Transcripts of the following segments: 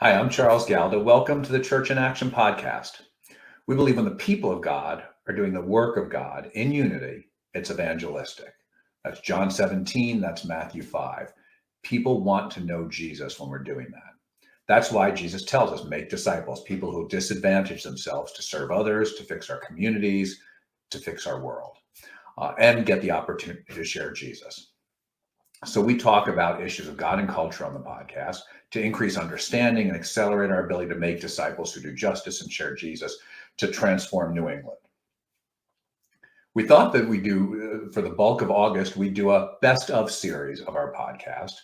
Hi, I'm Charles Galda. Welcome to the Church in Action podcast. We believe when the people of God are doing the work of God in unity, it's evangelistic. That's John 17, that's Matthew 5. People want to know Jesus when we're doing that. That's why Jesus tells us, make disciples, people who disadvantage themselves to serve others, to fix our communities, to fix our world, and get the opportunity to share Jesus. So we talk about issues of God and culture on the podcast to increase understanding and accelerate our ability to make disciples who do justice and share Jesus to transform New England. We thought that we do, for the bulk of August, we do a best of series of our podcast.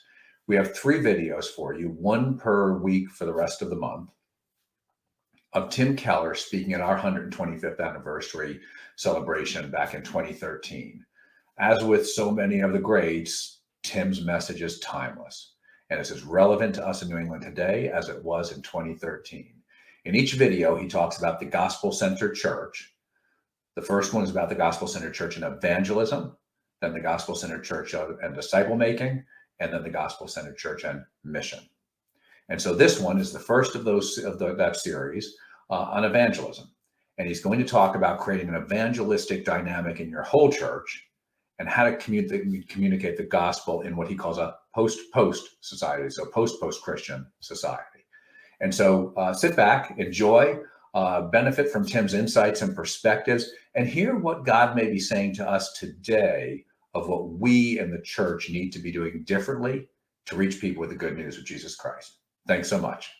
We have 3 videos for you, 1 per week for the rest of the month, of Tim Keller speaking at our 125th anniversary celebration back in 2013. As with so many of the greats, Tim's message is timeless, and it's as relevant to us in New England today as it was in 2013. In each video, he talks about the gospel-centered church. The first one is about the gospel-centered church and evangelism, then the gospel-centered church and disciple-making, and then the gospel-centered church and mission. And so this one is the first of that series on evangelism. And he's going to talk about creating an evangelistic dynamic in your whole church and how to communicate the gospel in what he calls a post-post society, so post-Christian society. And so sit back, enjoy, benefit from Tim's insights and perspectives, and hear what God may be saying to us today of what we in the church need to be doing differently to reach people with the good news of Jesus Christ. Thanks so much.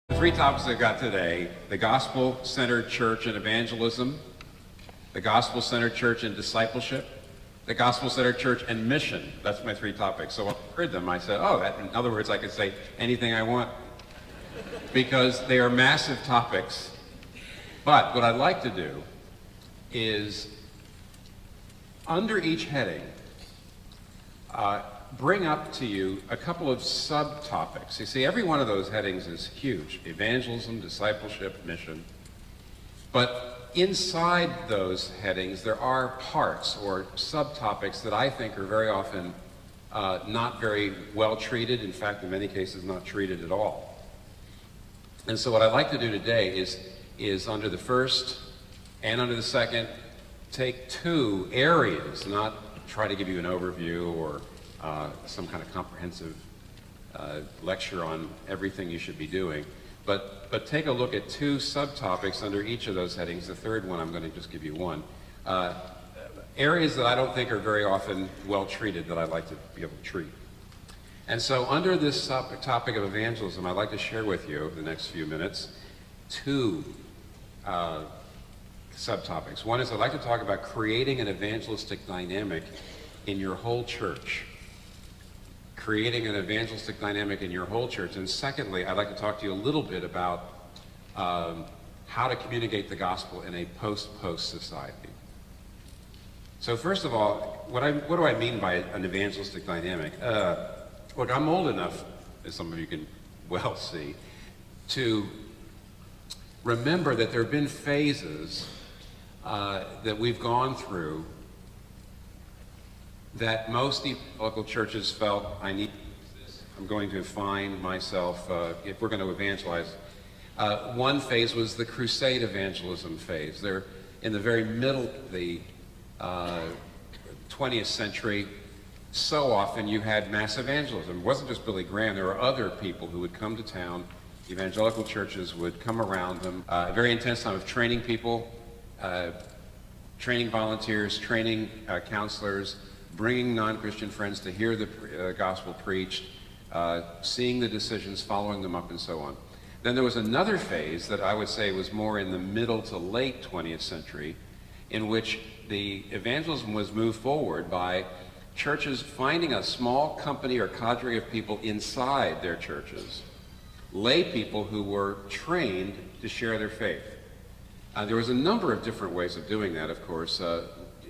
The 3 topics I've got today: the gospel-centered church and evangelism, the gospel-centered church and discipleship, the gospel-centered church and mission. That's my 3 topics. So when I heard them, I said, in other words, I could say anything I want, because they are massive topics. But what I'd like to do is, under each heading, bring up to you a couple of subtopics. You see, every one of those headings is huge: evangelism, discipleship, mission. But inside those headings, there are parts or subtopics that I think are very often not very well treated. In fact, in many cases, not treated at all. And so what I'd like to do today is under the first and under the second, take 2 areas, not try to give you an overview or some kind of comprehensive lecture on everything you should be doing. But take a look at 2 subtopics under each of those headings. The third one, I'm going to just give you one. Areas that I don't think are very often well treated that I'd like to be able to treat. And so under this topic of evangelism, I'd like to share with you over the next few minutes 2 subtopics. One is I'd like to talk about creating an evangelistic dynamic in your whole church. Creating an evangelistic dynamic in your whole church. And secondly, I'd like to talk to you a little bit about how to communicate the gospel in a post-post society. So first of all, what do I mean by an evangelistic dynamic? Look, I'm old enough, as some of you can well see, to remember that there have been phases that we've gone through that most evangelical churches felt, I need this. I'm going to find myself, if we're going to evangelize. One phase was the crusade evangelism phase. They're in the very middle of the 20th century. So often you had mass evangelism. It wasn't just Billy Graham. There were other people who would come to town. Evangelical churches would come around them. A very intense time of training people, training volunteers, training counselors, bringing non-Christian friends to hear the gospel preached, seeing the decisions, following them up, and so on. Then there was another phase that I would say was more in the middle to late 20th century, in which the evangelism was moved forward by churches finding a small company or cadre of people inside their churches, lay people who were trained to share their faith. There was a number of different ways of doing that, of course.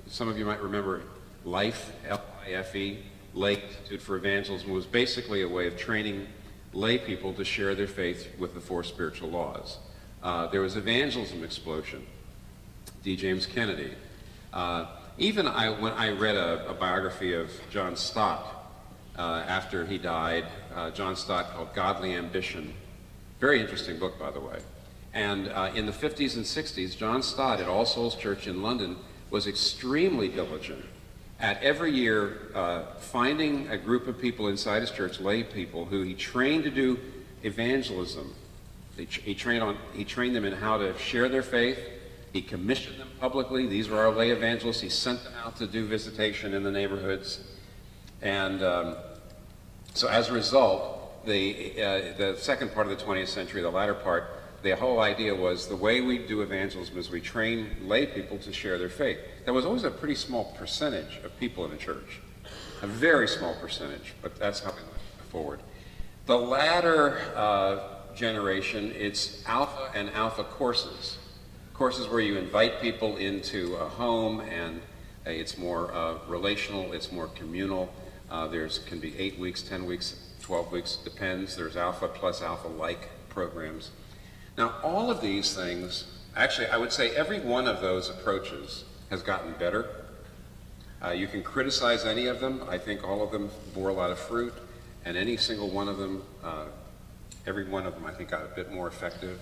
Some of you might remember LIFE, L-I-F-E, Lay Institute for Evangelism, was basically a way of training lay people to share their faith with the 4 spiritual laws. There was Evangelism Explosion, D. James Kennedy. When I read a biography of John Stott, after he died, John Stott, called Godly Ambition. Very interesting book, by the way. And in the 50s and 60s, John Stott at All Souls Church in London was extremely diligent at every year finding a group of people inside his church, lay people, who he trained to do evangelism. He trained them in how to share their faith. He commissioned them publicly. These were our lay evangelists. He sent them out to do visitation in the neighborhoods. And so as a result, the second part of the 20th century, the latter part, the whole idea was the way we do evangelism is we train lay people to share their faith. There was always a pretty small percentage of people in the church, a very small percentage, but that's how we went forward. The latter generation, it's alpha and alpha courses. Courses where you invite people into a home, and it's more relational, it's more communal. Can be 8 weeks, 10 weeks, 12 weeks, depends. There's alpha plus alpha-like programs. Now, all of these things, actually, I would say every one of those approaches has gotten better. You can criticize any of them. I think all of them bore a lot of fruit, and any single one of them, every one of them, I think, got a bit more effective.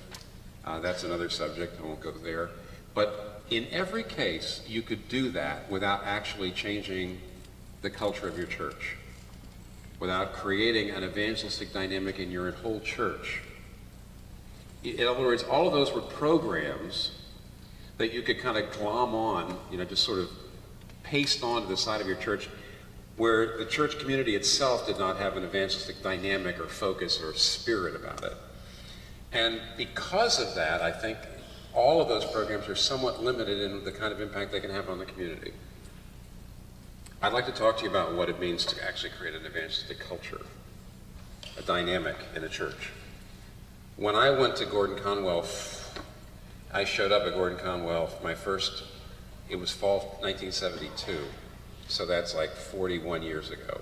That's another subject. I won't go there. But in every case, you could do that without actually changing the culture of your church, without creating an evangelistic dynamic in your whole church. In other words, all of those were programs that you could kind of glom on, just sort of paste onto the side of your church, where the church community itself did not have an evangelistic dynamic or focus or spirit about it. And because of that, I think all of those programs are somewhat limited in the kind of impact they can have on the community. I'd like to talk to you about what it means to actually create an evangelistic culture, a dynamic in a church. When I went to Gordon Conwell, I showed up at Gordon Conwell, it was fall 1972, so that's like 41 years ago.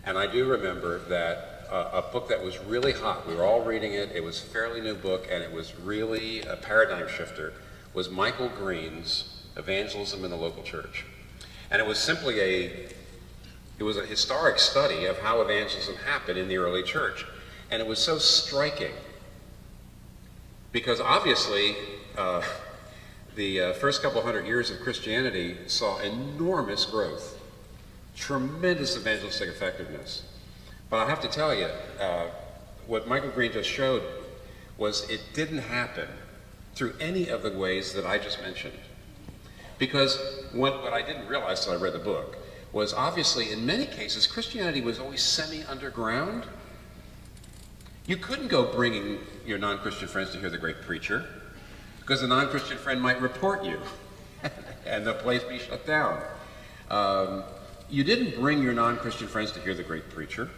And I do remember that a book that was really hot, we were all reading it, it was a fairly new book, and it was really a paradigm shifter, was Michael Green's Evangelism in the Local Church. And it was simply a historic study of how evangelism happened in the early church. And it was so striking, because obviously the first couple hundred years of Christianity saw enormous growth, tremendous evangelistic effectiveness. But I have to tell you, what Michael Green just showed was it didn't happen through any of the ways that I just mentioned. Because what I didn't realize till I read the book was obviously in many cases Christianity was always semi-underground. You couldn't go bringing your non-Christian friends to hear the great preacher, because the non-Christian friend might report you and the place be shut down. You didn't bring your non-Christian friends to hear the great preacher,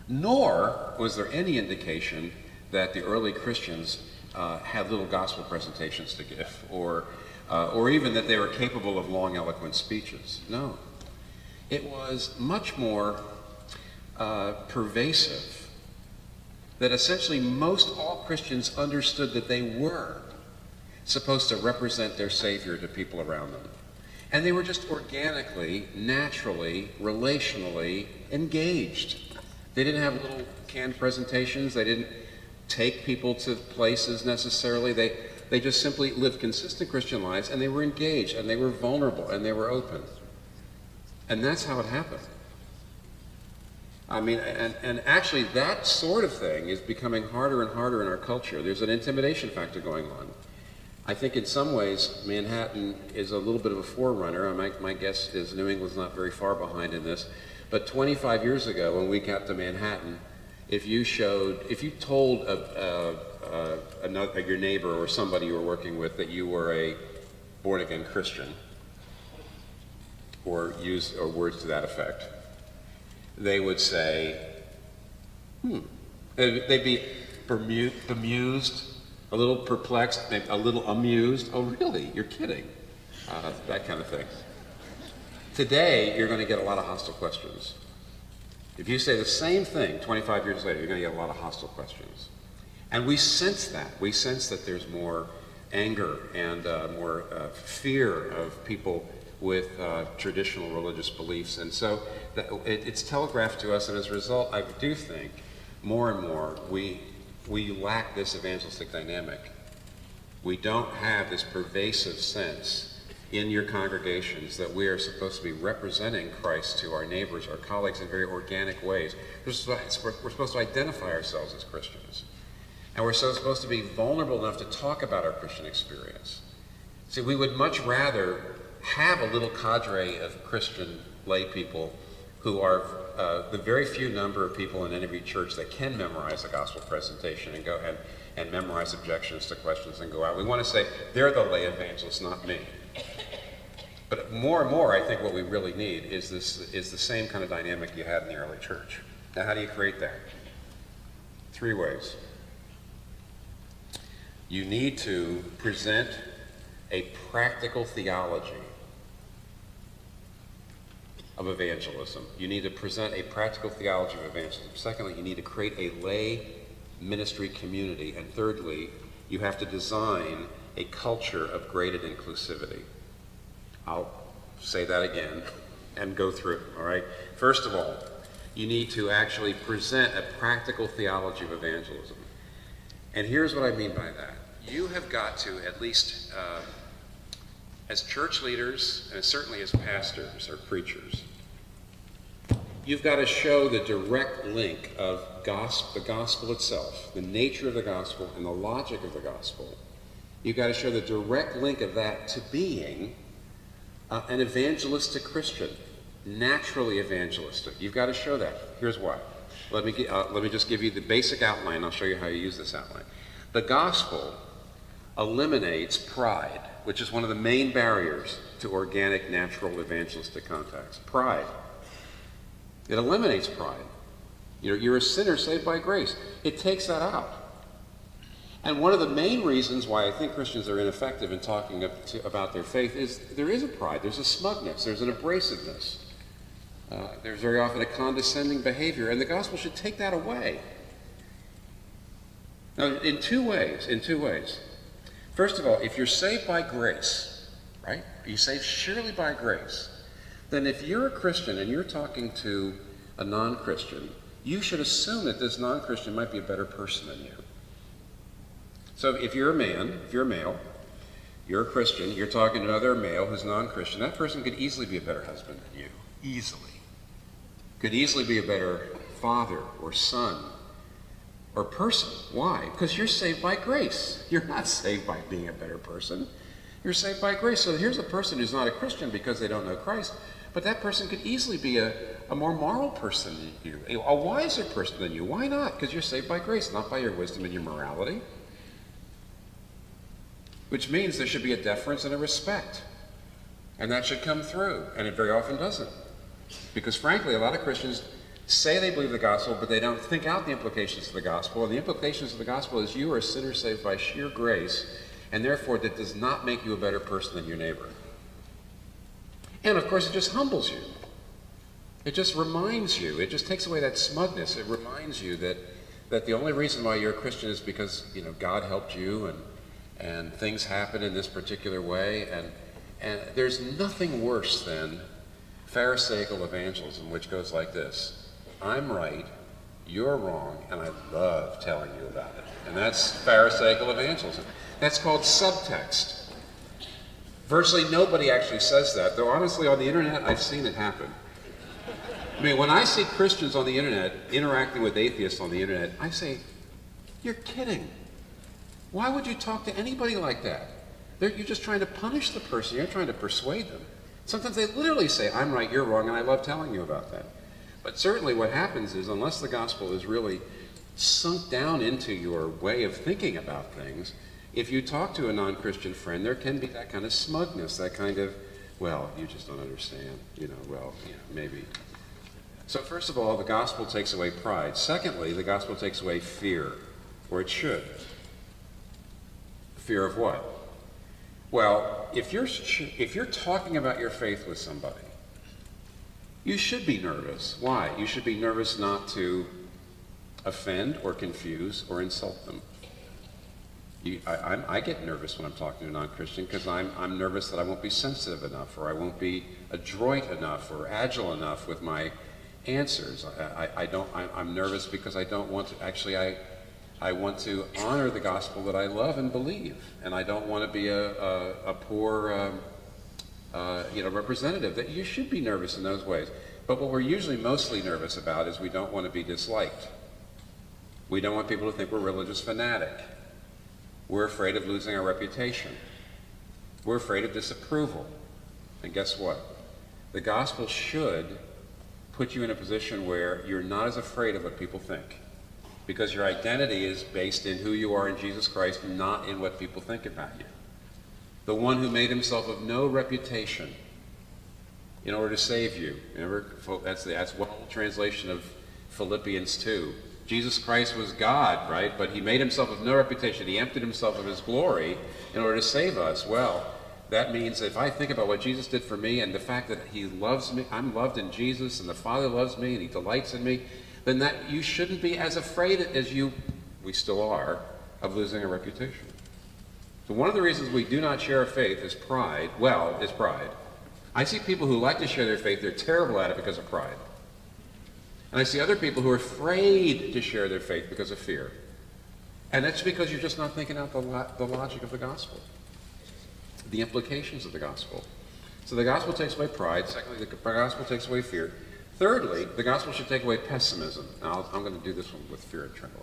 nor was there any indication that the early Christians had little gospel presentations to give, or even that they were capable of long, eloquent speeches. No. It was much more pervasive, that essentially most all Christians understood that they were supposed to represent their Savior to people around them. And they were just organically, naturally, relationally engaged. They didn't have little canned presentations. They didn't take people to places necessarily. They just simply lived consistent Christian lives, and they were engaged, and they were vulnerable, and they were open. And that's how it happened. I mean, and actually that sort of thing is becoming harder and harder in our culture. There's an intimidation factor going on. I think in some ways Manhattan is a little bit of a forerunner. My guess is New England's not very far behind in this. But 25 years ago when we got to Manhattan, if you told your neighbor or somebody you were working with that you were a born-again Christian, or words to that effect, they would say, They'd be bemused, a little perplexed, maybe a little amused. Oh, really? You're kidding? That kind of thing. Today, you're going to get a lot of hostile questions. If you say the same thing 25 years later, you're going to get a lot of hostile questions. And we sense that. We sense that there's more anger and more fear of people traditional religious beliefs. And so it's telegraphed to us, and as a result, I do think more and more we lack this evangelistic dynamic. We don't have this pervasive sense in your congregations that we are supposed to be representing Christ to our neighbors, our colleagues in very organic ways. We're supposed to identify ourselves as Christians. And we're so supposed to be vulnerable enough to talk about our Christian experience. See, we would much rather have a little cadre of Christian lay people who are the very few number of people in any church that can memorize the gospel presentation and go ahead and memorize objections to questions and go out. We want to say, they're the lay evangelists, not me. But more and more, I think what we really need is the same kind of dynamic you had in the early church. Now, how do you create that? 3 ways. You need to present a practical theology of evangelism. You need to present a practical theology of evangelism. Secondly, you need to create a lay ministry community. And thirdly, you have to design a culture of graded inclusivity. I'll say that again and go through, all right? First of all, you need to actually present a practical theology of evangelism. And here's what I mean by that. You have got to, at least as church leaders, and certainly as pastors or preachers, you've got to show the direct link of the gospel itself, the nature of the gospel and the logic of the gospel. You've got to show the direct link of that to being an evangelistic Christian, naturally evangelistic. You've got to show that. Here's why. Let me just give you the basic outline. I'll show you how you use this outline. The gospel eliminates pride, which is one of the main barriers to organic, natural, evangelistic contacts. Pride. It eliminates pride. You're a sinner saved by grace. It takes that out. And one of the main reasons why I think Christians are ineffective in talking about their faith is there is a pride, there's a smugness, there's an abrasiveness. There's very often a condescending behavior, and the gospel should take that away. Now, in two ways. First of all, if you're saved by grace, right? You're saved surely by grace. Then if you're a Christian and you're talking to a non-Christian, you should assume that this non-Christian might be a better person than you. So if you're a male, you're a Christian, you're talking to another male who's non-Christian, that person could easily be a better husband than you. Easily. Could easily be a better father or son or person. Why? Because you're saved by grace. You're not saved by being a better person. You're saved by grace. So here's a person who's not a Christian because they don't know Christ, but that person could easily be a more moral person than you, a wiser person than you. Why not? Because you're saved by grace, not by your wisdom and your morality. Which means there should be a deference and a respect. And that should come through. And it very often doesn't. Because frankly, a lot of Christians say they believe the gospel, but they don't think out the implications of the gospel. And the implications of the gospel is you are a sinner saved by sheer grace, and therefore that does not make you a better person than your neighbor. And of course, it just humbles you. It just reminds you. It just takes away that smugness. It reminds you that the only reason why you're a Christian is because, God helped you and things happen in this particular way. And there's nothing worse than Pharisaical evangelism, which goes like this. I'm right, you're wrong, and I love telling you about it. And that's Pharisaical evangelism. That's called subtext. Virtually nobody actually says that, though honestly on the internet I've seen it happen. I mean, when I see Christians on the internet interacting with atheists on the internet, I say, you're kidding. Why would you talk to anybody like that? You're just trying to punish the person. You're trying to persuade them. Sometimes they literally say, I'm right, you're wrong, and I love telling you about that. But certainly what happens is, unless the gospel is really sunk down into your way of thinking about things, if you talk to a non-Christian friend, there can be that kind of smugness, that kind of, well, you just don't understand, maybe. So first of all, the gospel takes away pride. Secondly, the gospel takes away fear, or it should. Fear of what? Well, if you're talking about your faith with somebody, you should be nervous. Why? You should be nervous not to offend or confuse or insult them. I get nervous when I'm talking to a non-Christian because I'm nervous that I won't be sensitive enough, or I won't be adroit enough or agile enough with my answers. I'm nervous because I don't want to, actually I want to honor the gospel that I love and believe, and I don't want to be a poor representative. That you should be nervous in those ways. But what we're usually mostly nervous about is we don't want to be disliked. We don't want people to think we're a religious fanatic. We're afraid of losing our reputation. We're afraid of disapproval. And guess what? The gospel should put you in a position where you're not as afraid of what people think, because your identity is based in who you are in Jesus Christ, not in what people think about you. The one who made himself of no reputation in order to save you. Remember, that's one whole translation of Philippians 2. Jesus Christ was God, right? But he made himself of no reputation. He emptied himself of his glory in order to save us. Well, that means that if I think about what Jesus did for me and the fact that he loves me, I'm loved in Jesus, and the Father loves me and he delights in me, then that you shouldn't be as afraid as we still are, of losing a reputation. So one of the reasons we do not share a faith is pride. I see people who like to share their faith, they're terrible at it because of pride. And I see other people who are afraid to share their faith because of fear. And that's because you're just not thinking out the logic of the gospel, the implications of the gospel. So the gospel takes away pride. Secondly, the gospel takes away fear. Thirdly, the gospel should take away pessimism. Now, I'm going to do this one with fear and trembling.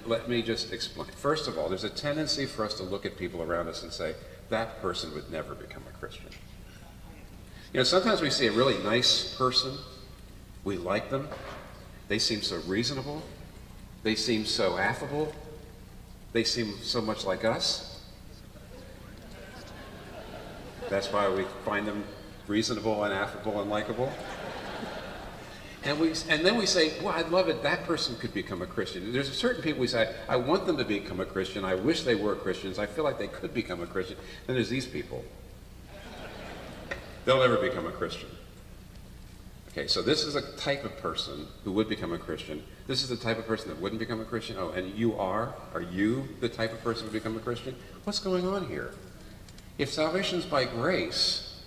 Let me just explain. First of all, there's a tendency for us to look at people around us and say, that person would never become a Christian. Sometimes we see a really nice person. We like them. They seem so reasonable. They seem so affable. They seem so much like us. That's why we find them reasonable and affable and likable. And then we say, well, I'd love it, that person could become a Christian. There's certain people we say, I want them to become a Christian. I wish they were Christians. I feel like they could become a Christian. Then there's these people. They'll never become a Christian. Okay, so this is a type of person who would become a Christian. This is the type of person that wouldn't become a Christian. Oh, and you are? Are you the type of person who would become a Christian? What's going on here? If salvation is by grace,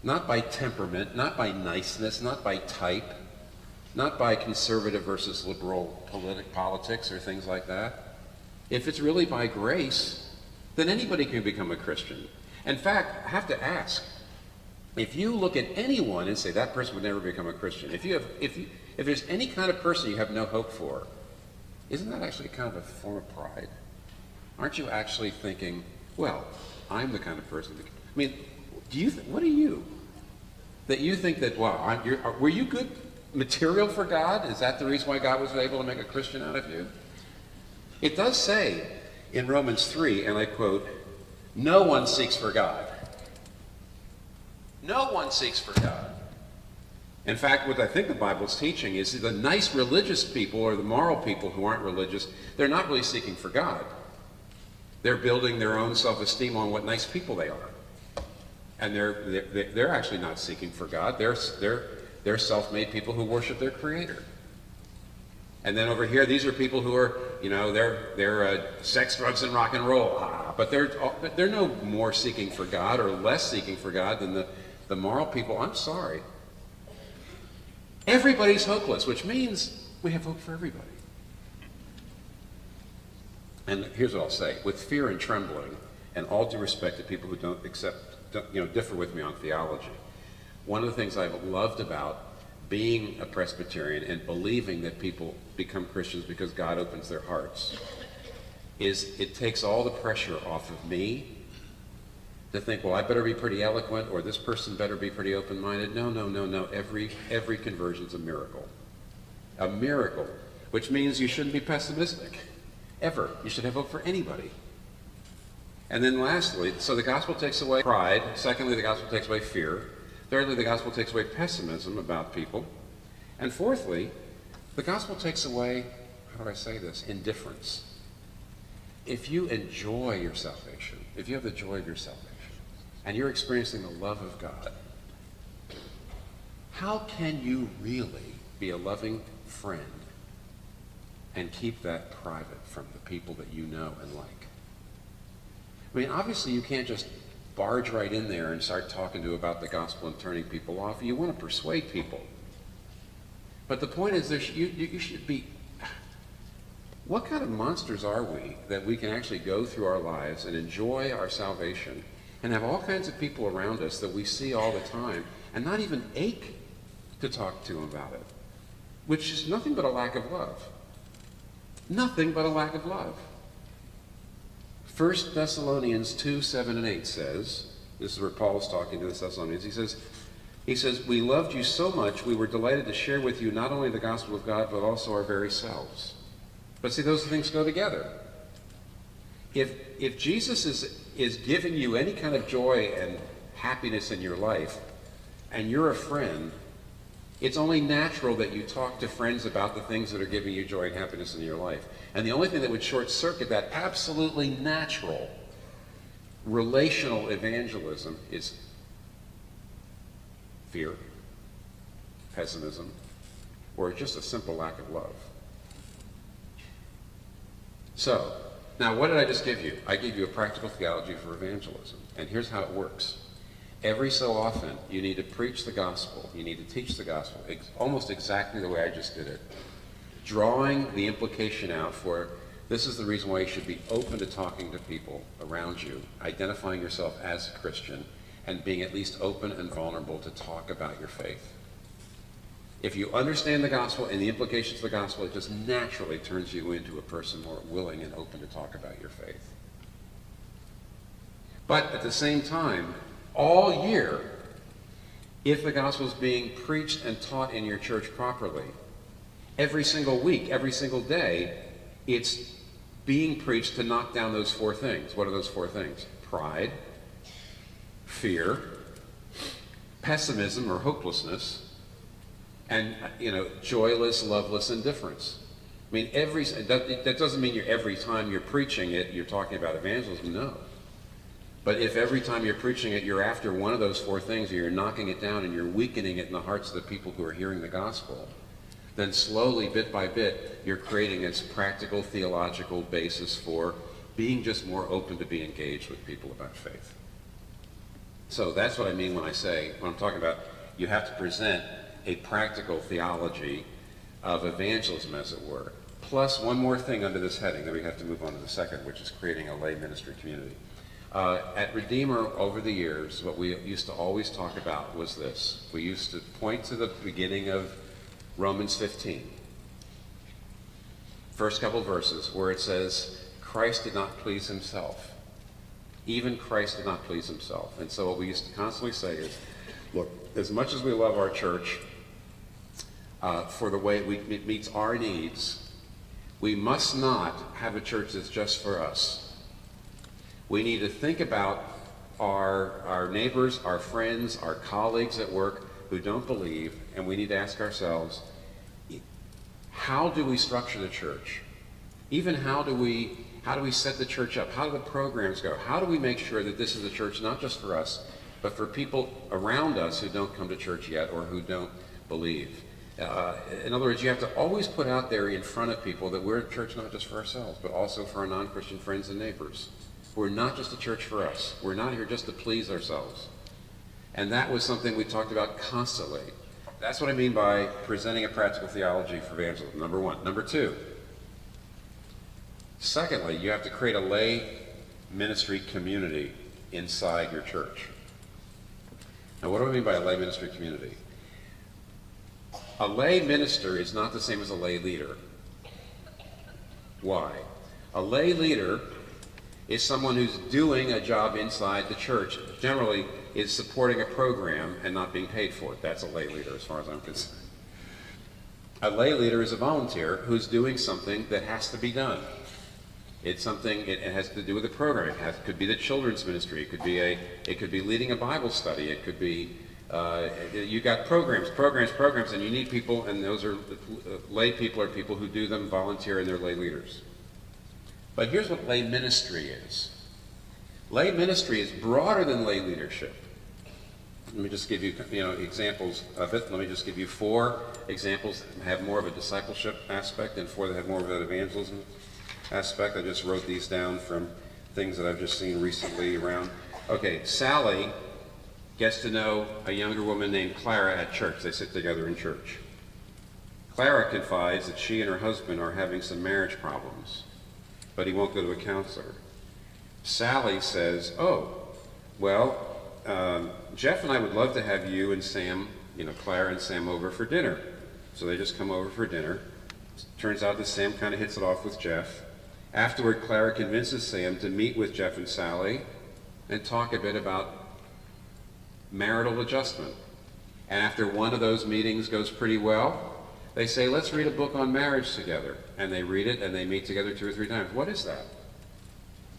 not by temperament, not by niceness, not by type, not by conservative versus liberal politics or things like that, if it's really by grace, then anybody can become a Christian. In fact, I have to ask, if you look at anyone and say that person would never become a Christian, if there's any kind of person you have no hope for, isn't that actually kind of a form of pride? Aren't you actually thinking, well, I'm the kind of person that, what are you? That you think that, wow, were you good material for God? Is that the reason why God was able to make a Christian out of you? It does say in Romans 3, and I quote, no one seeks for God. No one seeks for God. In fact, what I think the Bible's teaching is that the nice religious people or the moral people who aren't religious, they're not really seeking for God. They're building their own self-esteem on what nice people they are. And they're actually not seeking for God. They're self-made people who worship their Creator. And then over here, these are people who are, they're sex, drugs, and rock and roll. But they're no more seeking for God or less seeking for God than the moral people. I'm sorry. Everybody's hopeless, which means we have hope for everybody. And here's what I'll say. With fear and trembling, and all due respect to people who don't differ with me on theology, one of the things I've loved about being a Presbyterian and believing that people become Christians because God opens their hearts is it takes all the pressure off of me to think, well, I better be pretty eloquent, or this person better be pretty open-minded. No. Every conversion's a miracle. A miracle, which means you shouldn't be pessimistic, ever. You should have hope for anybody. And then lastly, so the gospel takes away pride. Secondly, the gospel takes away fear. Thirdly, the gospel takes away pessimism about people. And fourthly, the gospel takes away, how do I say this, indifference. If you enjoy your salvation, if you have the joy of your salvation, and you're experiencing the love of God, how can you really be a loving friend and keep that private from the people that you know and like. I mean, obviously you can't just barge right in there and start talking about the gospel and turning people off. You want to persuade people. But the point is, you should be, what kind of monsters are we that we can actually go through our lives and enjoy our salvation and have all kinds of people around us that we see all the time and not even ache to talk to them about it, which is nothing but a lack of love. Nothing but a lack of love. 1 Thessalonians 2, 7 and 8 says, this is where Paul is talking to the Thessalonians, he says, we loved you so much, we were delighted to share with you not only the gospel of God, but also our very selves. But see, those things go together. If Jesus is giving you any kind of joy and happiness in your life, and you're a friend, it's only natural that you talk to friends about the things that are giving you joy and happiness in your life. And the only thing that would short-circuit that absolutely natural relational evangelism is fear, pessimism, or just a simple lack of love. So, now what did I just give you? I gave you a practical theology for evangelism. And here's how it works. Every so often, you need to preach the gospel. You need to teach the gospel almost exactly the way I just did it. Drawing the implication out for, this is the reason why you should be open to talking to people around you, identifying yourself as a Christian, and being at least open and vulnerable to talk about your faith. If you understand the gospel and the implications of the gospel, it just naturally turns you into a person more willing and open to talk about your faith. But at the same time, all year, if the gospel is being preached and taught in your church properly, every single week, every single day, it's being preached to knock down those four things. What are those four things? Pride, fear, pessimism or hopelessness, and joyless, loveless indifference. I mean, that doesn't mean every time you're preaching it, you're talking about evangelism. No. But if every time you're preaching it, you're after one of those four things, or you're knocking it down and you're weakening it in the hearts of the people who are hearing the gospel, then slowly, bit by bit, you're creating this practical theological basis for being just more open to be engaged with people about faith. So that's what I mean when I'm talking about you have to present a practical theology of evangelism, as it were. Plus one more thing under this heading, then we have to move on to the second, which is creating a lay ministry community. At Redeemer, over the years, what we used to always talk about was this. We used to point to the beginning of Romans 15. First couple verses where it says, Christ did not please himself. Even Christ did not please himself. And so what we used to constantly say is, look, as much as we love our church for the way it meets our needs, we must not have a church that's just for us. We need to think about our neighbors, our friends, our colleagues at work who don't believe, and we need to ask ourselves, how do we structure the church? Even how do we set the church up? How do the programs go? How do we make sure that this is a church not just for us, but for people around us who don't come to church yet or who don't believe? In other words, you have to always put out there in front of people that we're a church not just for ourselves, but also for our non-Christian friends and neighbors. We're not just a church for us. We're not here just to please ourselves. And that was something we talked about constantly. That's what I mean by presenting a practical theology for evangelism, number one. Number two, secondly, you have to create a lay ministry community inside your church. Now, what do I mean by a lay ministry community? A lay minister is not the same as a lay leader. Why? A lay leader is someone who's doing a job inside the church, generally is supporting a program and not being paid for it. That's a lay leader as far as I'm concerned. A lay leader is a volunteer who's doing something that has to be done. It's something, it has to do with the program. It could be the children's ministry. It could be leading a Bible study. It could be, you got programs, and you need people, and those are, lay people are people who do them, volunteer, and they're lay leaders. But here's what lay ministry is. Lay ministry is broader than lay leadership. Let me just give you, examples of it. Let me just give you 4 examples that have more of a discipleship aspect and 4 that have more of an evangelism aspect. I just wrote these down from things that I've just seen recently around. Okay, Sally gets to know a younger woman named Clara at church. They sit together in church. Clara confides that she and her husband are having some marriage problems, but he won't go to a counselor. Sally says, oh, well, Jeff and I would love to have you and Sam, Clara and Sam over for dinner. So they just come over for dinner. Turns out that Sam kind of hits it off with Jeff. Afterward, Clara convinces Sam to meet with Jeff and Sally and talk a bit about marital adjustment. And after one of those meetings goes pretty well, they say, let's read a book on marriage together. And they read it and they meet together 2 or 3 times. What is that?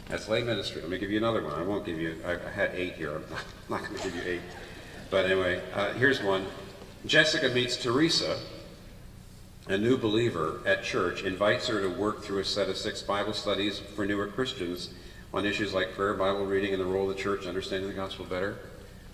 That's lay ministry. Let me give you another one. I won't give you, I had 8 here. I'm not going to give you 8. But anyway, here's one. Jessica meets Teresa, a new believer at church, invites her to work through a set of 6 Bible studies for newer Christians on issues like prayer, Bible reading, and the role of the church, understanding the gospel better.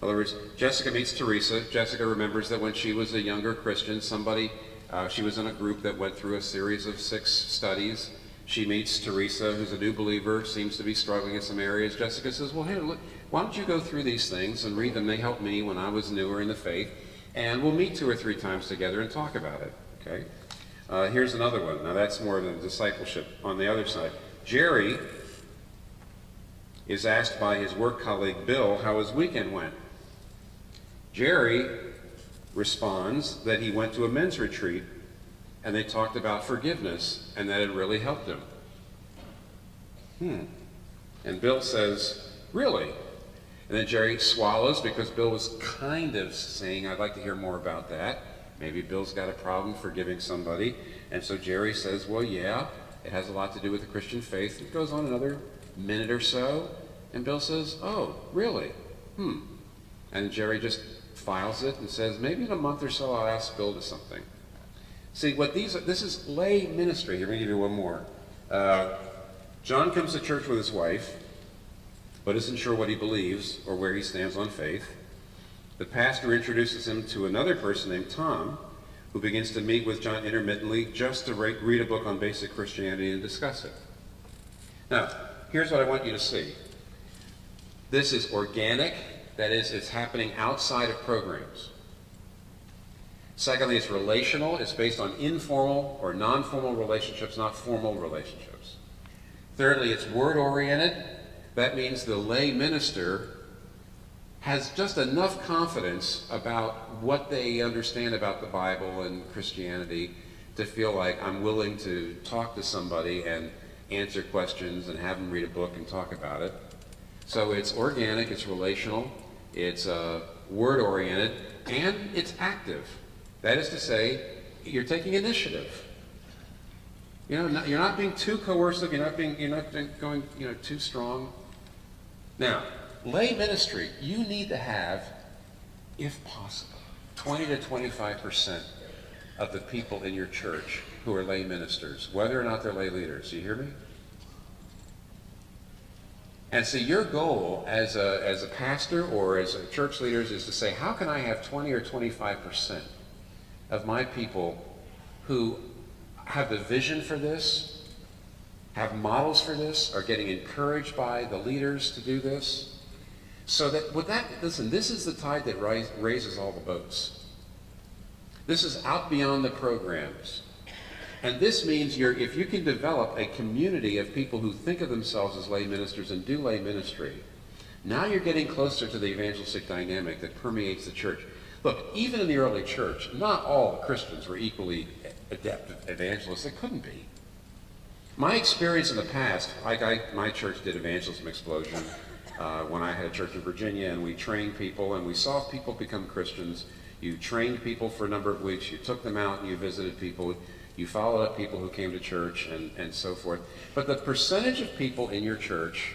In other words, Jessica meets Teresa. Jessica remembers that when she was a younger Christian, she was in a group that went through a series of 6 studies. She meets Teresa, who's a new believer, seems to be struggling in some areas. Jessica says, well, here, look, why don't you go through these things and read them? They helped me when I was newer in the faith. And we'll meet 2 or 3 times together and talk about it, okay? Here's another one. Now, that's more than discipleship on the other side. Jerry is asked by his work colleague, Bill, how his weekend went. Jerry responds that he went to a men's retreat and they talked about forgiveness and that it really helped him. And Bill says, really? And then Jerry swallows because Bill was kind of saying, I'd like to hear more about that. Maybe Bill's got a problem forgiving somebody. And so Jerry says, well, yeah, it has a lot to do with the Christian faith. It goes on another minute or so. And Bill says, oh, really? And Jerry just files it and says, maybe in a month or so I'll ask Bill to something. See, this is lay ministry. Here, let me give you one more. John comes to church with his wife, but isn't sure what he believes or where he stands on faith. The pastor introduces him to another person named Tom, who begins to meet with John intermittently just to read a book on basic Christianity and discuss it. Now, here's what I want you to see. This is organic. That is, it's happening outside of programs. Secondly, it's relational. It's based on informal or non-formal relationships, not formal relationships. Thirdly, it's word-oriented. That means the lay minister has just enough confidence about what they understand about the Bible and Christianity to feel like I'm willing to talk to somebody and answer questions and have them read a book and talk about it. So it's organic, it's relational, it's word-oriented, and it's active. That is to say, you're taking initiative. You're not being too coercive. You're not going too strong. Now, lay ministry, you need to have, if possible, 20 to 25% of the people in your church who are lay ministers, whether or not they're lay leaders. Do you hear me? And so your goal as a pastor or as a church leader is to say, how can I have 20 or 25% of my people who have the vision for this, have models for this, are getting encouraged by the leaders to do this? So that, listen, this is the tide that raises all the boats. This is out beyond the programs. And this means if you can develop a community of people who think of themselves as lay ministers and do lay ministry, now you're getting closer to the evangelistic dynamic that permeates the church. Look, even in the early church, not all the Christians were equally adept evangelists. They couldn't be. My experience in the past, my church did Evangelism Explosion when I had a church in Virginia, and we trained people, and we saw people become Christians. You trained people for a number of weeks. You took them out, and you visited people. You followed up people who came to church, and so forth. But the percentage of people in your church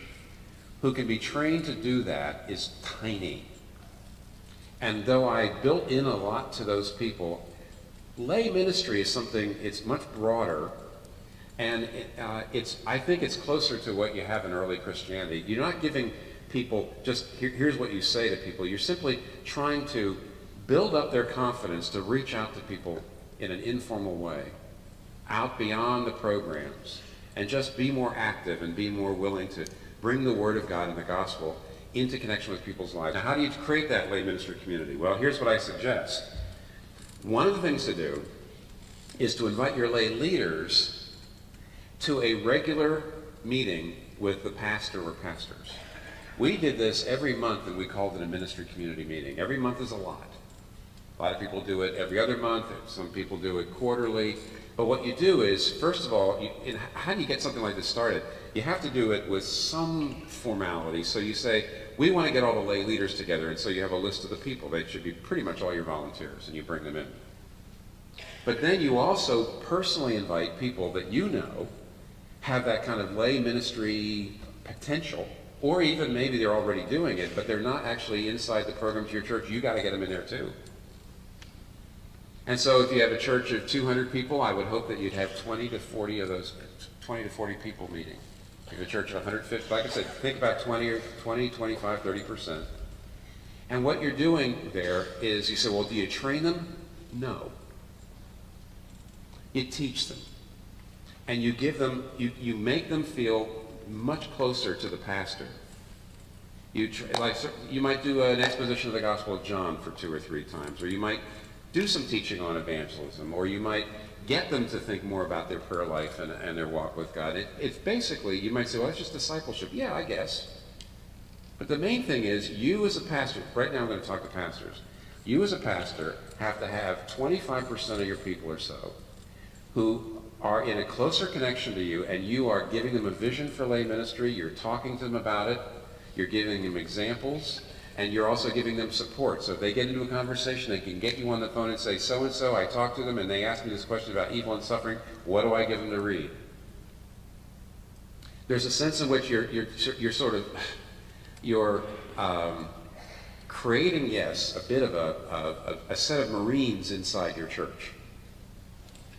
who can be trained to do that is tiny. And though I built in a lot to those people, lay ministry is something, it's much broader, and I think it's closer to what you have in early Christianity. You're not giving people, here's what you say to people. You're simply trying to build up their confidence to reach out to people in an informal way, out beyond the programs, and just be more active and be more willing to bring the Word of God and the gospel into connection with people's lives. Now, how do you create that lay ministry community? Well, here's what I suggest. One of the things to do is to invite your lay leaders to a regular meeting with the pastor or pastors. We did this every month, and we called it a ministry community meeting. Every month is a lot. A lot of people do it every other month. Some people do it quarterly. But what you do is, first of all, how do you get something like this started? You have to do it with some formality. So you say, we want to get all the lay leaders together, and so you have a list of the people. They should be pretty much all your volunteers, and you bring them in. But then you also personally invite people that you know have that kind of lay ministry potential, or even maybe they're already doing it, but they're not actually inside the programs of your church. You got to get them in there too. And so if you have a church of 200 people, I would hope that you'd have 20 to 40 of those, 20 to 40 people meeting. If you have a church of 150, like I said, think about 20, 25, 30%. And what you're doing there is you say, well, do you train them? No. You teach them. And you give them, you make them feel much closer to the pastor. You might do an exposition of the Gospel of John for 2 or 3 times, or you might do some teaching on evangelism, or you might get them to think more about their prayer life and their walk with God. It's basically, you might say, well, that's just discipleship. Yeah, I guess. But the main thing is, you as a pastor, right now I'm going to talk to pastors, you as a pastor have to have 25% of your people or so who are in a closer connection to you, and you are giving them a vision for lay ministry, you're talking to them about it, you're giving them examples, and you're also giving them support. So if they get into a conversation, they can get you on the phone and say, so-and-so, I talked to them and they asked me this question about evil and suffering. What do I give them to read? There's a sense in which you're creating, yes, a bit of a set of Marines inside your church.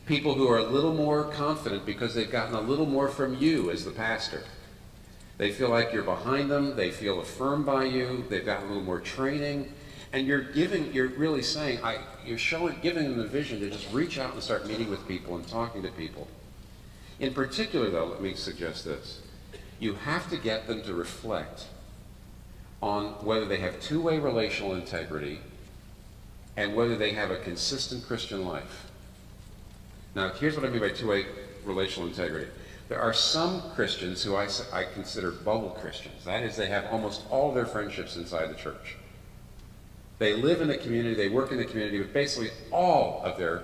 People who are a little more confident because they've gotten a little more from you as the pastor. They feel like you're behind them, they feel affirmed by you, they've gotten a little more training, and you're really saying, giving them the vision to just reach out and start meeting with people and talking to people. In particular, though, let me suggest this. You have to get them to reflect on whether they have two-way relational integrity and whether they have a consistent Christian life. Now, here's what I mean by two-way relational integrity. There are some Christians who I consider bubble Christians. That is, they have almost all their friendships inside the church. They live in the community, they work in the community, but basically all of their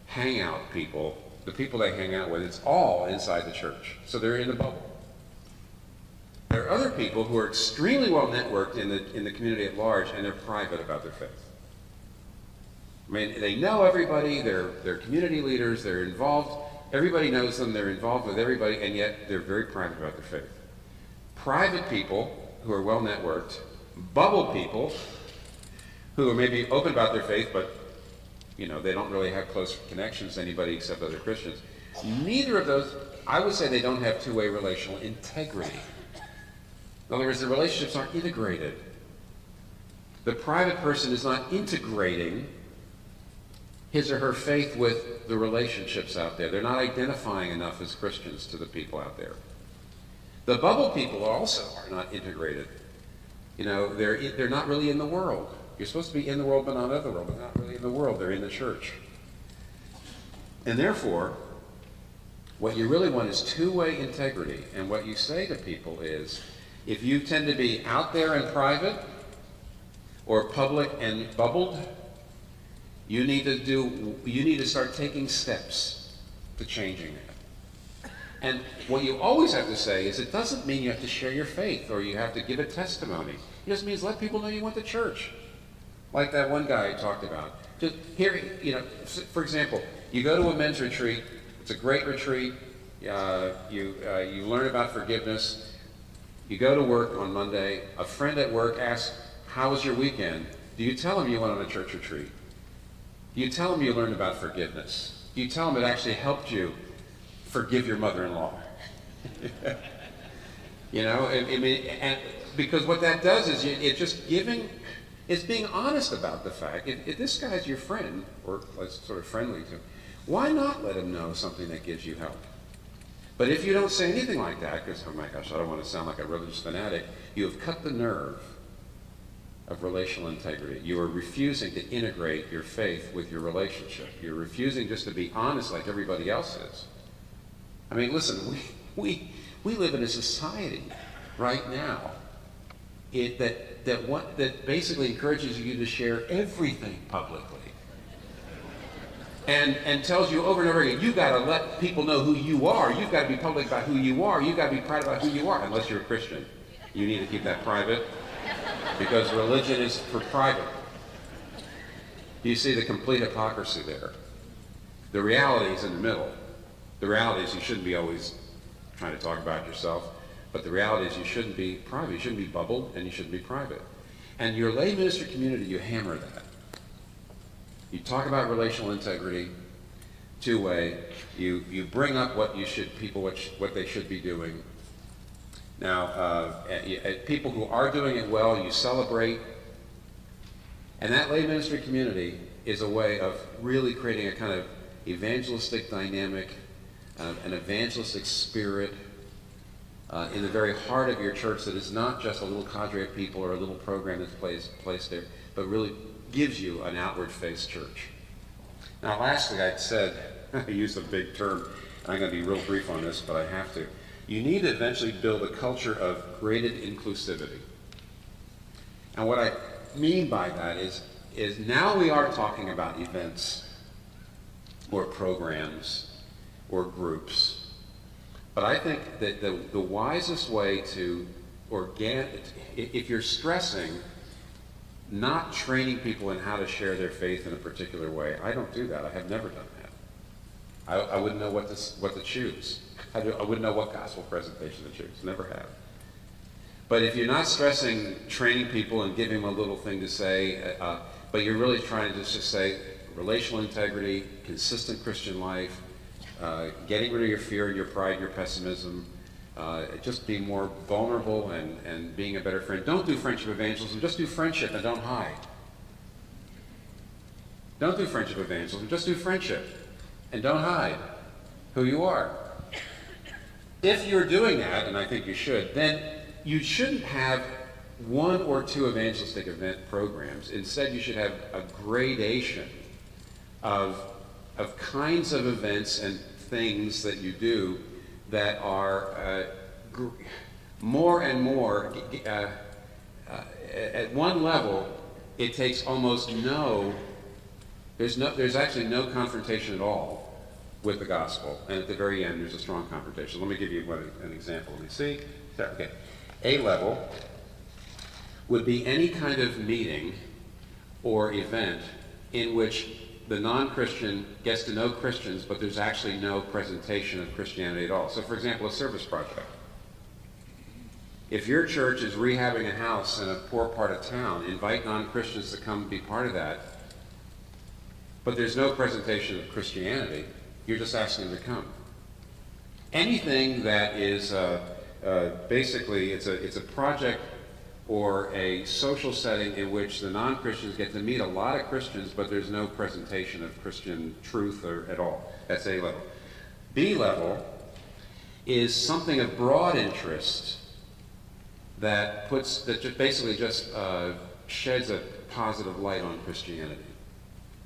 hangout people, the people they hang out with, it's all inside the church. So they're in a bubble. There are other people who are extremely well networked in the community at large, and they're private about their faith. I mean, they know everybody, they're community leaders, they're involved. Everybody knows them, they're involved with everybody, and yet they're very private about their faith. Private people who are well networked, bubble people who are maybe open about their faith, but they don't really have close connections to anybody except other Christians. Neither of those, I would say they don't have two-way relational integrity. In other words, the relationships aren't integrated. The private person is not integrating his or her faith with the relationships out there. They're not identifying enough as Christians to the people out there. The bubble people also are not integrated. They're not really in the world. You're supposed to be in the world but not of the world, but not really in the world. They're in the church. And therefore, what you really want is two-way integrity. And what you say to people is, if you tend to be out there and private, or public and bubbled, you need to start taking steps to changing that. And what you always have to say is, it doesn't mean you have to share your faith or you have to give a testimony. It just means let people know you went to church. Like that one guy I talked about. Just here, for example, you go to a men's retreat. It's a great retreat. You learn about forgiveness. You go to work on Monday. A friend at work asks, "How was your weekend?" Do you tell him you went on a church retreat? Do you tell them you learned about forgiveness? Do you tell them it actually helped you forgive your mother-in-law? You know, I mean, and because what that does is it's just giving, it's being honest about the fact, if this guy's your friend, or sort of friendly to him, why not let him know something that gives you help? But if you don't say anything like that, because, oh my gosh, I don't want to sound like a religious fanatic, you have cut the nerve of relational integrity. You are refusing to integrate your faith with your relationship. You're refusing just to be honest like everybody else is. I mean, listen, we live in a society right now that basically encourages you to share everything publicly. And tells you over and over again, you've got to let people know who you are. You've got to be public about who you are. You've got to be private about who you are. Unless you're a Christian. You need to keep that private, because religion is for private. Do you see the complete hypocrisy there? The reality is in the middle. The reality is you shouldn't be always trying to talk about yourself, but the reality is you shouldn't be private. You shouldn't be bubbled, and you shouldn't be private. And your lay ministry community, you hammer that. You talk about relational integrity two-way. You bring up what they should be doing. Now, people who are doing it well, you celebrate. And that lay ministry community is a way of really creating a kind of evangelistic dynamic, an evangelistic spirit in the very heart of your church that is not just a little cadre of people or a little program that's placed there, but really gives you an outward-faced church. Now, lastly, I said, I used a big term, and I'm going to be real brief on this, but I have to. You need to eventually build a culture of graded inclusivity. And what I mean by that is now we are talking about events or programs or groups, but I think that the wisest way to if you're stressing not training people in how to share their faith in a particular way, I don't do that. I have never done that. I wouldn't know what to choose. I wouldn't know what gospel presentation to choose. Never have. But if you're not stressing training people and giving them a little thing to say, but you're really trying to just say relational integrity, consistent Christian life, getting rid of your fear and your pride and your pessimism, just being more vulnerable and being a better friend. Don't do friendship evangelism, just do friendship and don't hide. Don't do friendship evangelism, just do friendship and don't hide who you are. If you're doing that, and I think you should, then you shouldn't have one or two evangelistic event programs. Instead, you should have a gradation of kinds of events and things that you do that are more and more, at one level, it takes almost there's actually no confrontation at all with the gospel, and at the very end there's a strong confrontation. Let me give you an example. Let me see. Okay. A level would be any kind of meeting or event in which the non-Christian gets to know Christians, but there's actually no presentation of Christianity at all. So, for example, a service project. If your church is rehabbing a house in a poor part of town, invite non-Christians to come be part of that, but there's no presentation of Christianity. You're just asking them to come. Anything that is basically it's a project or a social setting in which the non-Christians get to meet a lot of Christians, but there's no presentation of Christian truth at all. That's A level. B level is something of broad interest that basically sheds a positive light on Christianity.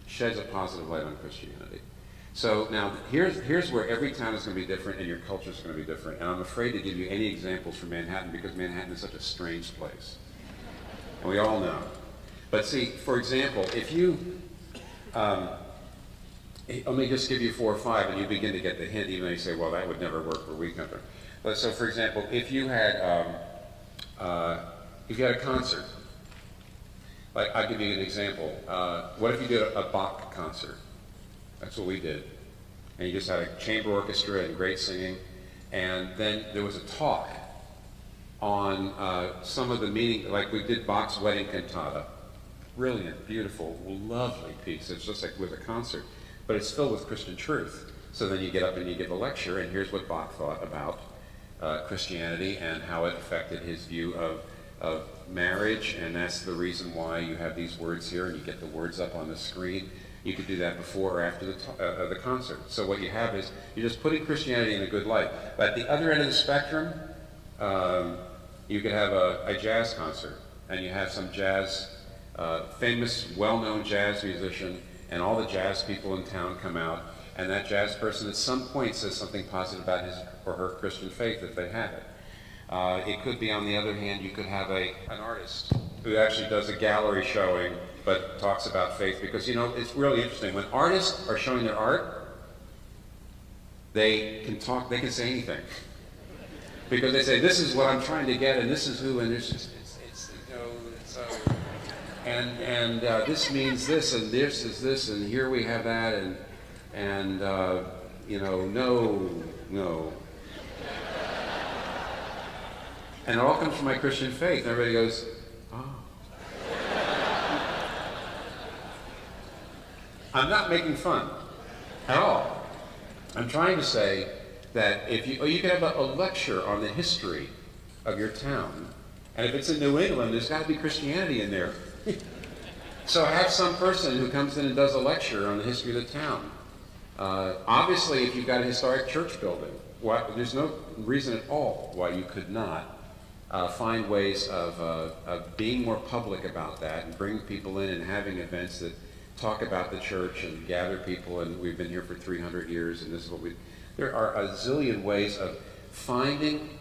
Sheds a positive light on Christianity. So now here's where every town is going to be different and your culture is going to be different. And I'm afraid to give you any examples from Manhattan because Manhattan is such a strange place. And we all know. But see, for example, if you, let me just give you 4 or 5 and you begin to get the hint, even though you say, well, that would never work for week number. But so for example, if you had a concert, like I'll give you an example. What if you did a Bach concert? That's what we did. And you just had a chamber orchestra and great singing. And then there was a talk on some of the meaning, like we did Bach's Wedding Cantata. Brilliant, beautiful, lovely piece. It's just like with a concert. But it's filled with Christian truth. So then you get up and you give a lecture, and here's what Bach thought about Christianity and how it affected his view of marriage, and that's the reason why you have these words here and you get the words up on the screen. You could do that before or after the concert. So what you have is you're just putting Christianity in a good light. But at the other end of the spectrum, you could have a jazz concert, and you have some jazz, famous, well-known jazz musician, and all the jazz people in town come out, and that jazz person at some point says something positive about his or her Christian faith if they have it. It could be, on the other hand, you could have an artist who actually does a gallery showing but talks about faith, because, you know, it's really interesting. When artists are showing their art, they can talk, they can say anything. Because they say, this is what I'm trying to get, and this is who, and this is, you know, and this means this, and this is this, and here we have that, and you know, no. And it all comes from my Christian faith. And everybody goes, oh. I'm not making fun at all. I'm trying to say that if you can have a lecture on the history of your town, and if it's in New England, there's got to be Christianity in there. So have some person who comes in and does a lecture on the history of the town. Obviously, if you've got a historic church building, there's no reason at all why you could not find ways of being more public about that and bring people in and having events that talk about the church and gather people, and we've been here for 300 years, and this is what we... There are a zillion ways of finding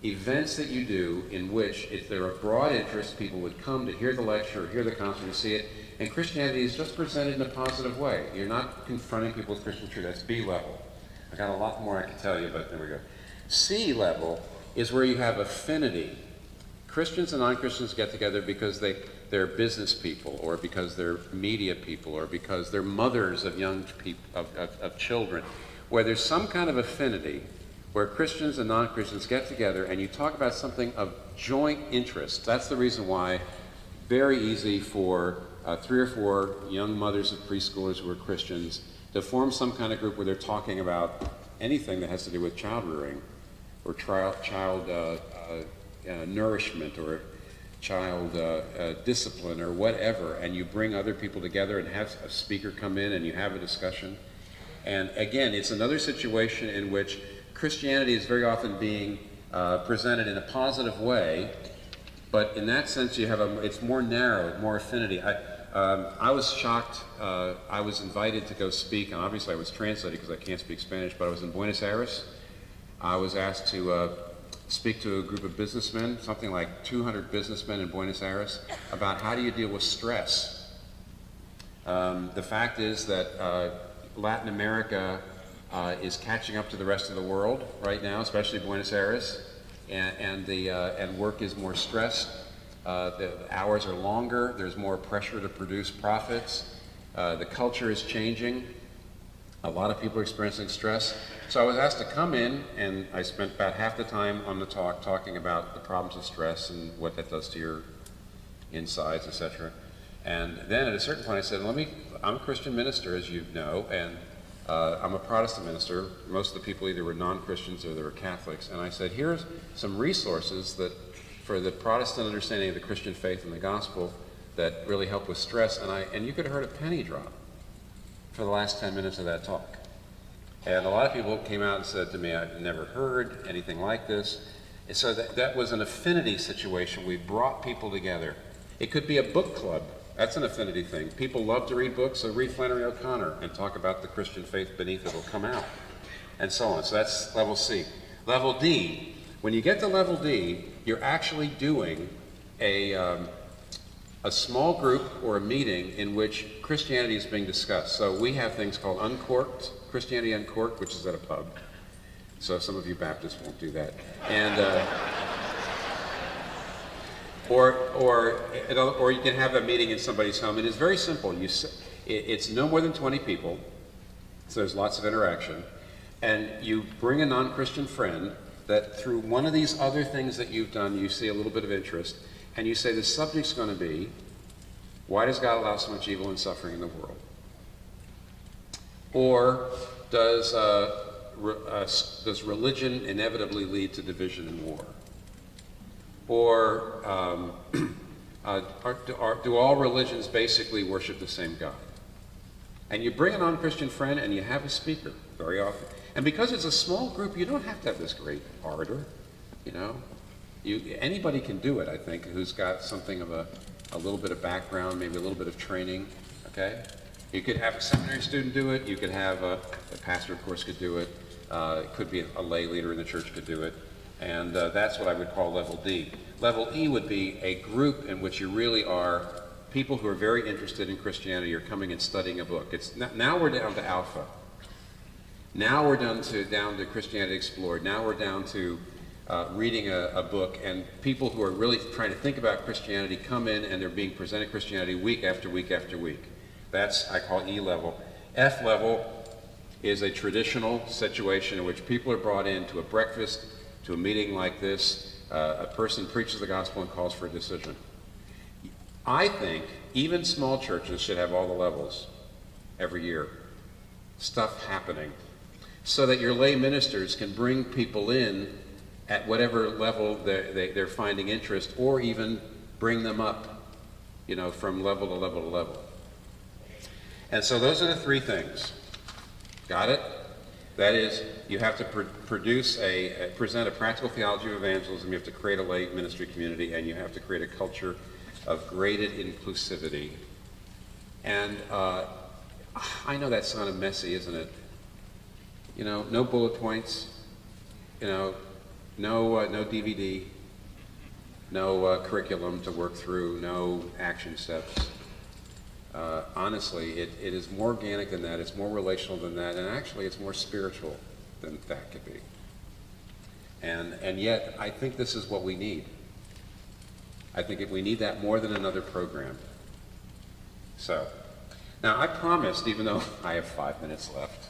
events that you do in which, if they're of broad interest, people would come to hear the lecture or hear the concert and see it, and Christianity is just presented in a positive way. You're not confronting people with Christian truth. That's B level. I got a lot more I can tell you, but there we go. C level is where you have affinity. Christians and non-Christians get together because they're business people, or because they're media people, or because they're mothers of young people, of children, where there's some kind of affinity where Christians and non-Christians get together and you talk about something of joint interest. That's the reason why very easy for 3 or 4 young mothers of preschoolers who are Christians to form some kind of group where they're talking about anything that has to do with child rearing, or child nourishment, or child discipline, or whatever, and you bring other people together and have a speaker come in and you have a discussion. And again, it's another situation in which Christianity is very often being presented in a positive way, but in that sense you have it's more narrow, more affinity. I was shocked. I was invited to go speak, and obviously I was translating because I can't speak Spanish, but I was in Buenos Aires. I was asked to speak to a group of businessmen, something like 200 businessmen in Buenos Aires, about how do you deal with stress. The fact is that Latin America is catching up to the rest of the world right now, especially Buenos Aires, and work is more stressed. The hours are longer. There's more pressure to produce profits. The culture is changing. A lot of people are experiencing stress. So I was asked to come in, and I spent about half the time on the talk talking about the problems of stress and what that does to your insides, etc. And then at a certain point I said, I'm a Christian minister, as you know, and I'm a Protestant minister. Most of the people either were non-Christians or they were Catholics. And I said, here's some resources that for the Protestant understanding of the Christian faith and the gospel that really help with stress. And you could have heard a penny drop for the last 10 minutes of that talk. And a lot of people came out and said to me, I've never heard anything like this. And so that was an affinity situation. We brought people together. It could be a book club. That's an affinity thing. People love to read books, so read Flannery O'Connor and talk about the Christian faith beneath it will come out, and so on. So that's level C. Level D, when you get to level D, you're actually doing a small group or a meeting in which Christianity is being discussed. So we have things called Uncorked, Christianity Uncorked, which is at a pub. So some of you Baptists won't do that. And or you can have a meeting in somebody's home. It is very simple. It's no more than 20 people, so there's lots of interaction. And you bring a non-Christian friend that through one of these other things that you've done, you see a little bit of interest, and you say the subject's going to be, why does God allow so much evil and suffering in the world? Or does does religion inevitably lead to division and war? Or do all religions basically worship the same God? And you bring a non-Christian friend and you have a speaker very often. And because it's a small group, you don't have to have this great orator, you know. Anybody can do it, I think, who's got something of a little bit of background, maybe a little bit of training, okay? You could have a seminary student do it. You could have a pastor, of course, could do it. It could be a lay leader in the church could do it. And that's what I would call level D. Level E would be a group in which you really are people who are very interested in Christianity are coming and studying a book. Now we're down to Alpha. Now we're down to Christianity Explored. Now we're down to reading a book, and people who are really trying to think about Christianity come in and they're being presented Christianity week after week after week. That's, I call E level. F level is a traditional situation in which people are brought in to a breakfast, to a meeting like this. A person preaches the gospel and calls for a decision. I think even small churches should have all the levels every year. Stuff happening. So that your lay ministers can bring people in at whatever level they're finding interest, or even bring them up, you know, from level to level to level. And so those are the three things. Got it? That is, you have to present a practical theology of evangelism, you have to create a lay ministry community, and you have to create a culture of graded inclusivity. And I know that sounded messy, isn't it? You know, no bullet points, you know, no DVD, no curriculum to work through, no action steps. Honestly, it is more organic than that, it's more relational than that, and actually it's more spiritual than that could be. And yet, I think this is what we need. I think we need that more than another program. So, now I promised, even though I have 5 minutes left,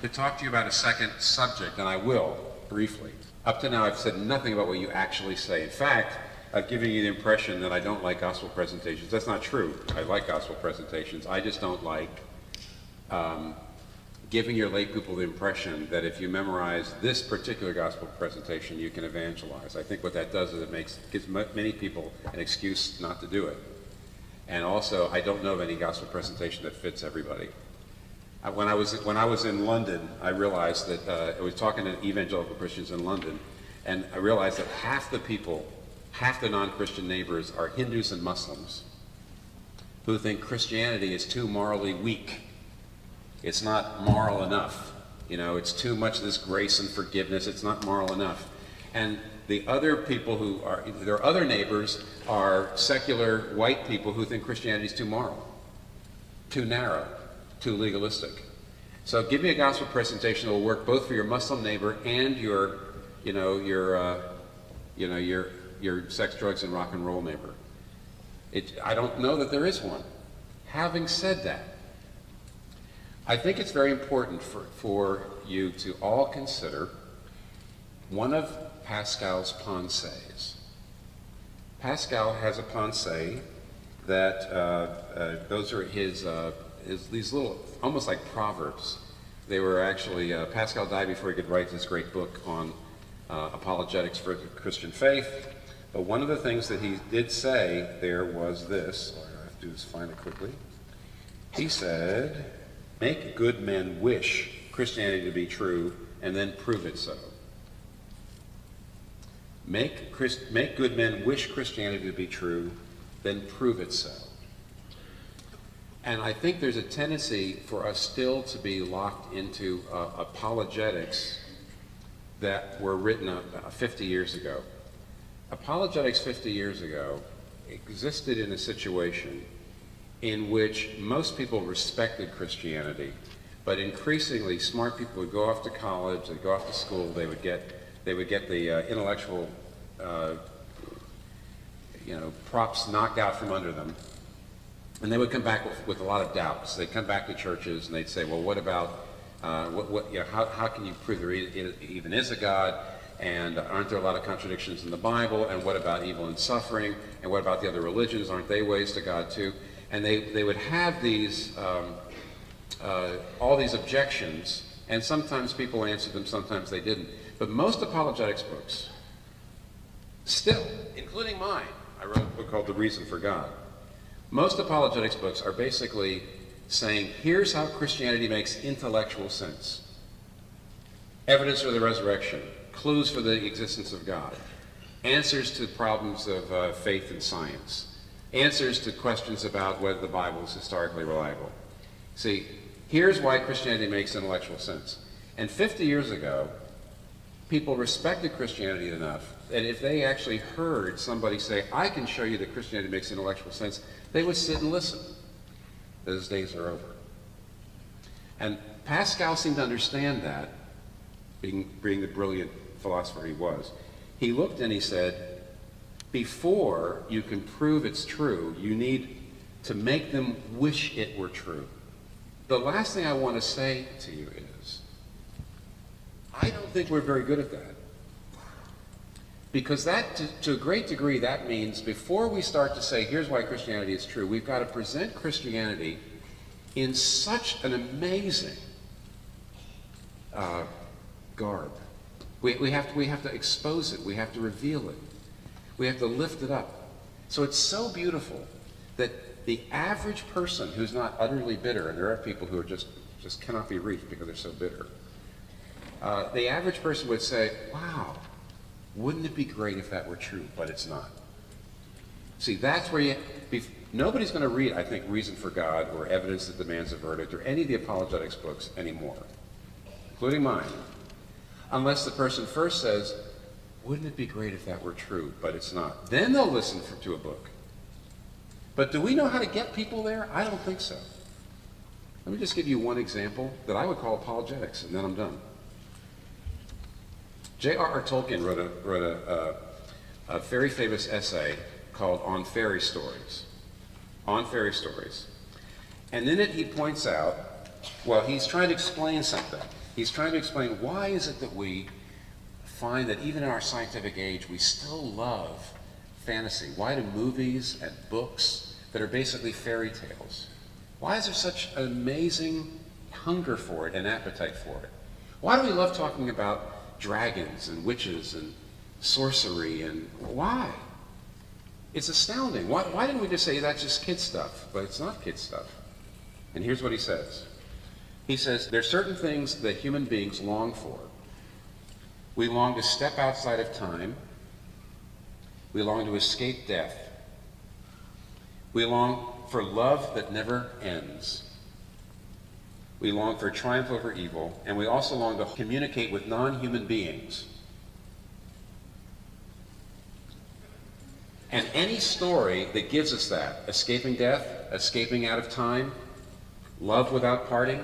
to talk to you about a second subject, and I will, briefly. Up to now, I've said nothing about what you actually say. In fact, I've given you the impression that I don't like gospel presentations. That's not true. I like gospel presentations. I just don't like giving your lay people the impression that if you memorize this particular gospel presentation, you can evangelize. I think what that does is it gives many people an excuse not to do it. And also, I don't know of any gospel presentation that fits everybody. When I was in London, I realized that I was talking to evangelical Christians in London, and I realized that half the non-Christian neighbors are Hindus and Muslims who think Christianity is too morally weak. It's not moral enough. You know, it's too much of this grace and forgiveness. It's not moral enough. And the other people their other neighbors are secular white people who think Christianity is too moral, too narrow, too legalistic. So give me a gospel presentation that will work both for your Muslim neighbor and your sex, drugs, and rock and roll neighbor. I don't know that there is one. Having said that, I think it's very important for you to all consider one of Pascal's pensées. Pascal has a pensée that those are these little, almost like proverbs. They were actually, Pascal died before he could write this great book on Apologetics for the Christian faith. But one of the things that he did say there was this. All I have to do is find it quickly. He said, "Make good men wish Christianity to be true, and then prove it so." Make good men wish Christianity to be true, then prove it so. And I think there's a tendency for us still to be locked into apologetics that were written 50 years ago. Apologetics 50 years ago existed in a situation in which most people respected Christianity, but increasingly smart people would go off to college, they'd go off to school, they would get the intellectual props knocked out from under them, and they would come back with a lot of doubts. They'd come back to churches and they'd say, well, what about how can you prove there even is a God? And aren't there a lot of contradictions in the Bible? And what about evil and suffering? And what about the other religions? Aren't they ways to God too? And they would have these all these objections, And sometimes people answered them, sometimes they didn't. But most apologetics books, still, including mine, I wrote a book called The Reason for God. Most apologetics books are basically saying, here's how Christianity makes intellectual sense. Evidence for the resurrection, clues for the existence of God, answers to problems of faith and science, answers to questions about whether the Bible is historically reliable. See, here's why Christianity makes intellectual sense. And 50 years ago, people respected Christianity enough that if they actually heard somebody say, I can show you that Christianity makes intellectual sense, they would sit and listen. Those days are over. And Pascal seemed to understand that, being the brilliant philosopher he was. He looked and he said, before you can prove it's true, you need to make them wish it were true. The last thing I want to say to you is, I don't think we're very good at that. Because that, to a great degree, that means before we start to say, here's why Christianity is true, we've got to present Christianity in such an amazing garb. We have to expose it. We have to reveal it. We have to lift it up. So it's so beautiful that the average person who's not utterly bitter, and there are people who are just cannot be reached because they're so bitter, the average person would say, wow, wouldn't it be great if that were true, but it's not. See, that's where nobody's going to read, I think, Reason for God or Evidence That Demands a Verdict or any of the apologetics books anymore, including mine, unless the person first says, wouldn't it be great if that were true, but it's not. Then they'll listen to a book. But do we know how to get people there? I don't think so. Let me just give you one example that I would call apologetics, and then I'm done. J.R.R. Tolkien wrote a very famous essay called On Fairy Stories. On Fairy Stories. And in it he points out, well, he's trying to explain something. He's trying to explain why is it that we find that even in our scientific age, we still love fantasy. Why do movies and books that are basically fairy tales, why is there such an amazing hunger for it and appetite for it? Why do we love talking about dragons and witches and sorcery, and why? It's astounding. Why didn't we just say that's just kid stuff? But it's not kid stuff. And here's what he says. He says, there are certain things that human beings long for. We long to step outside of time. We long to escape death. We long for love that never ends. We long for triumph over evil, and we also long to communicate with non-human beings. And any story that gives us that, escaping death, escaping out of time, love without parting,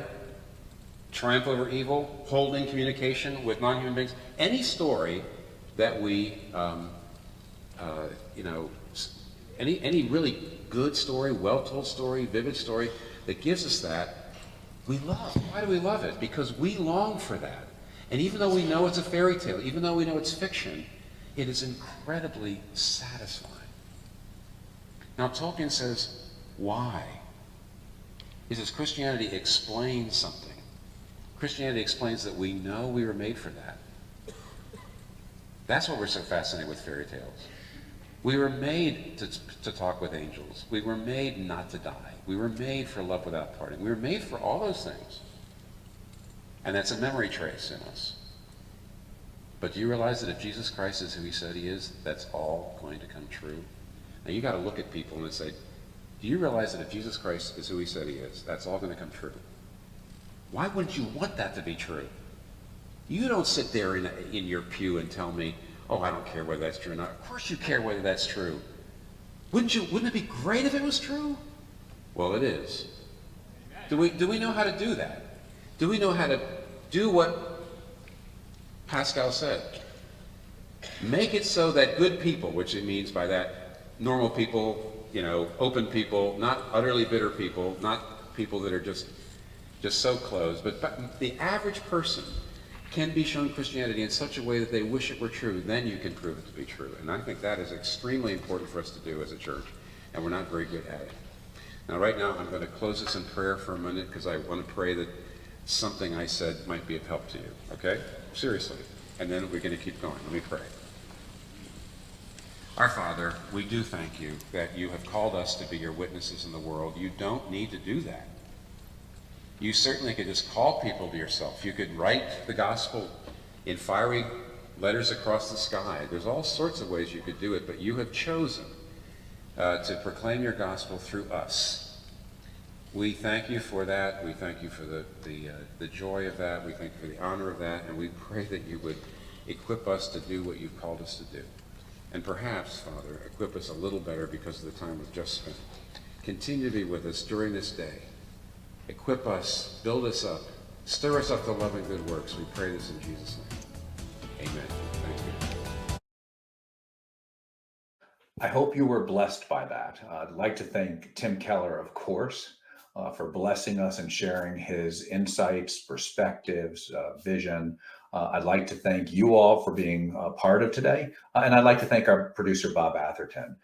triumph over evil, holding communication with non-human beings, any story that we, any really good story, well-told story, vivid story that gives us that, we love. Why do we love it? Because we long for that. And even though we know it's a fairy tale, even though we know it's fiction, it is incredibly satisfying. Now, Tolkien says, why? He says Christianity explains something. Christianity explains that we know we were made for that. That's what we're so fascinated with fairy tales. We were made to talk with angels. We were made not to die. We were made for love without parting. We were made for all those things. And that's a memory trace in us. But do you realize that if Jesus Christ is who he said he is, that's all going to come true? Now you got to look at people and say, do you realize that if Jesus Christ is who he said he is, that's all going to come true? Why wouldn't you want that to be true? You don't sit there in your pew and tell me, oh, I don't care whether that's true or not. Of course you care whether that's true. Wouldn't it be great if it was true? Well, it is. Do we know how to do that? Do we know how to do what Pascal said? Make it so that good people, which it means by that, normal people, open people, not utterly bitter people, not people that are just so closed, but the average person can be shown Christianity in such a way that they wish it were true. Then you can prove it to be true. And I think that is extremely important for us to do as a church, and we're not very good at it. Now, right now, I'm going to close this in prayer for a minute because I want to pray that something I said might be of help to you, okay? Seriously. And then we're going to keep going. Let me pray. Our Father, we do thank you that you have called us to be your witnesses in the world. You don't need to do that. You certainly could just call people to yourself. You could write the gospel in fiery letters across the sky. There's all sorts of ways you could do it, but you have chosen to proclaim your gospel through us. We thank you for that. We thank you for the joy of that. We thank you for the honor of that. And we pray that you would equip us to do what you've called us to do. And perhaps, Father, equip us a little better because of the time we've just spent. Continue to be with us during this day. Equip us, build us up, stir us up to love and good works. We pray this in Jesus' name. Amen. Thank you. I hope you were blessed by that. I'd like to thank Tim Keller, of course, for blessing us and sharing his insights, perspectives, vision. I'd like to thank you all for being a part of today. And I'd like to thank our producer, Bob Atherton.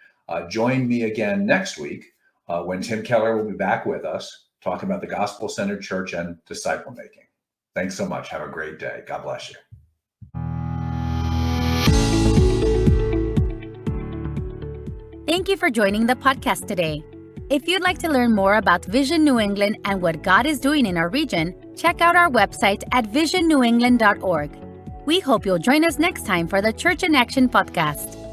Join me again next week when Tim Keller will be back with us talking about the gospel-centered church and disciple making. Thanks so much. Have a great day. God bless you. Thank you for joining the podcast today. If you'd like to learn more about Vision New England and what God is doing in our region, check out our website at visionnewengland.org. We hope you'll join us next time for the Church in Action podcast.